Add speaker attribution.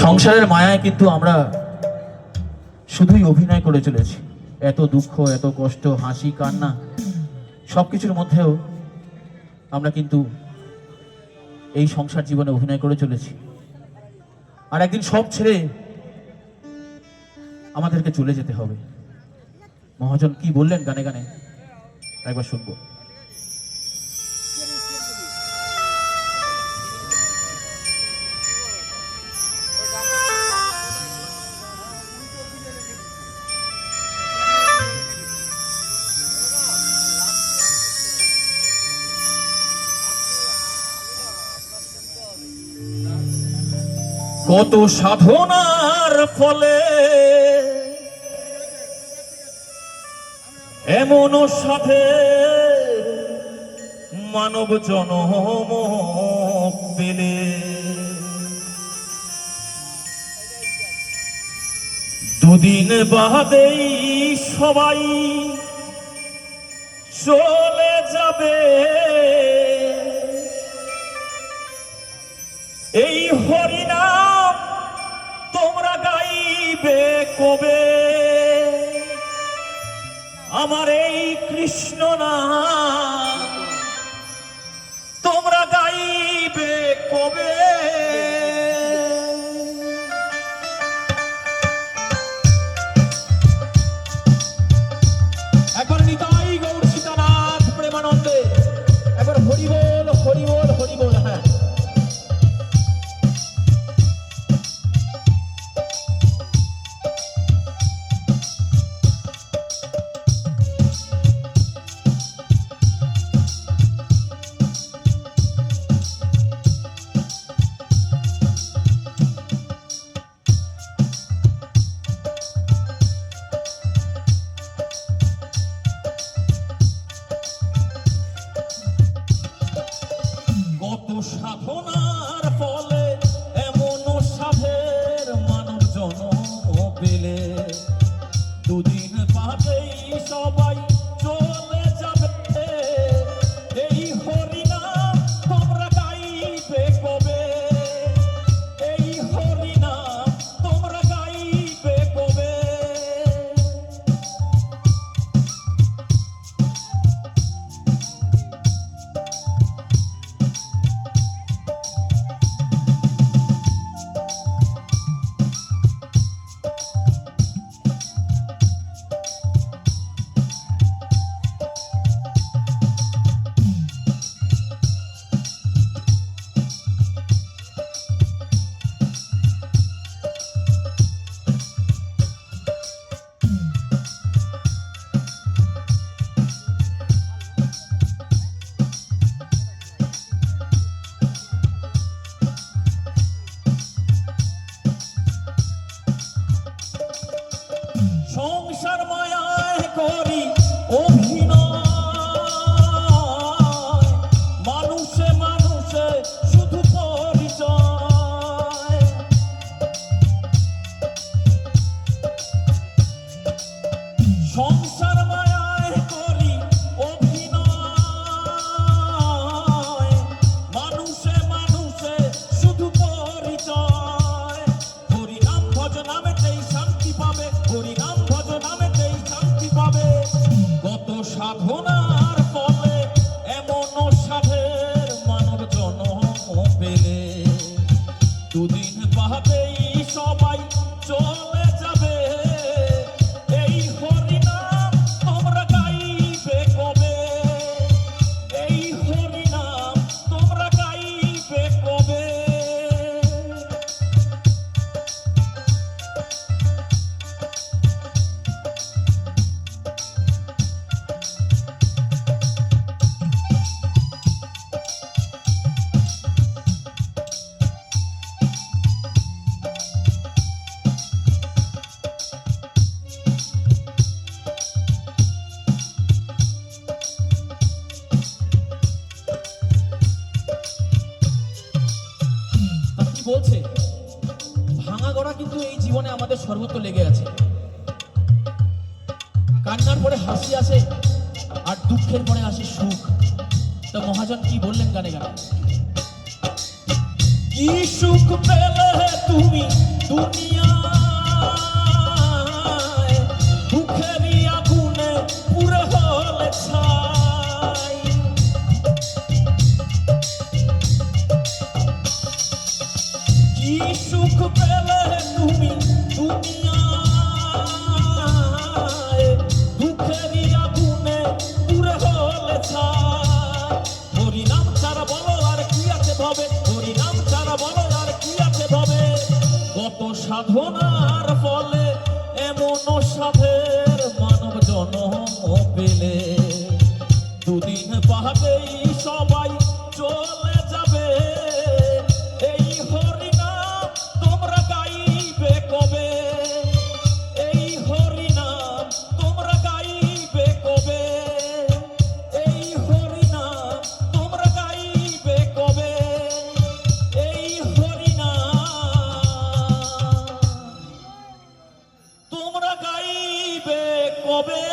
Speaker 1: সংসারের মায়ায় কিন্তু আমরা শুধুই অভিনয় করে চলেছি। এত দুঃখ, এত কষ্ট, হাসি, কান্না সবকিছুর মধ্যেও আমরা কিন্তু এই সংসার জীবনে অভিনয় করে চলেছি। আর একদিন সব ছেড়ে আমাদেরকে চলে যেতে হবে। মহাজন কি বললেন গানে গানে একবার শুনবো। কত সাধনার ফলে এমন সাধে মানব জনম পেলে, দুদিন বাদেই সবাই চলে যাবে। এই হরিনাম তোমরা গাইবে কবে? আমার এই কৃষ্ণ নাম তোমরা গাইবে কবে? একবার নিতাই গৌর সীতানাথ প্রেমানন্দে একবার হরি বল, হরি বল, হরি বল। হ্যাঁ, সাধনার ফলে এমন সাধের মানব জনম পেলে, দুদিন বাদেই সবাই চলে যাবে। এই হরিনাম তোমরা গাইবে কবে? এই হরিনাম তোমরা গাইবে কবে? সংসার মায়ায় করি অভিনয়, মানুষে মানুষে শুধু পরিচয়। সংসার মায়ায় করি অভিনয়, মানুষে মানুষে শুধু পরিচয়। হরিনাম ভজ নামেতেই শান্তি পাবে, হরিনাম কত সাধনার ফলে এমন সাধের মানব জনম পেলে, দুদিন বাদেই সবাই চলে যাবে। এই হরিনাম তোমরা গাইবে কবে? এই হরিনাম তোমরা গাইবে কবে? বলছে ভাঙা গড়া কিন্তু এই জীবনে আমাদের সর্বত্র লেগে আছে। কান্নার পরে হাসি আসে আর দুঃখের পরে আসে সুখ। তো মহাজন কি বললেন গানে গানে? কি সুখ পেলে তুমি
Speaker 2: কি সুখ পেলে তুমি দুনিয়ায়, দুঃখেরই আগুনে পুড়ে হলে ছাই। হরি নাম ছাড়া বলো আর কি আছে ভবে, হরি নাম ছাড়া বলো আর কি আছে ভবে। কত সাধনার ফলে এমন সাধের মানব জন্ম পেলে, দুদিন বাদেই সবাই চলে যাবে। এই হরিনাম তোমরা গাইবে কবে, এই হরিনাম তোমরা গাইবে কবে, এই হরিনাম তোমরা গাইবে কবে, এই হরিনাম তোমরা গাইবে কবে।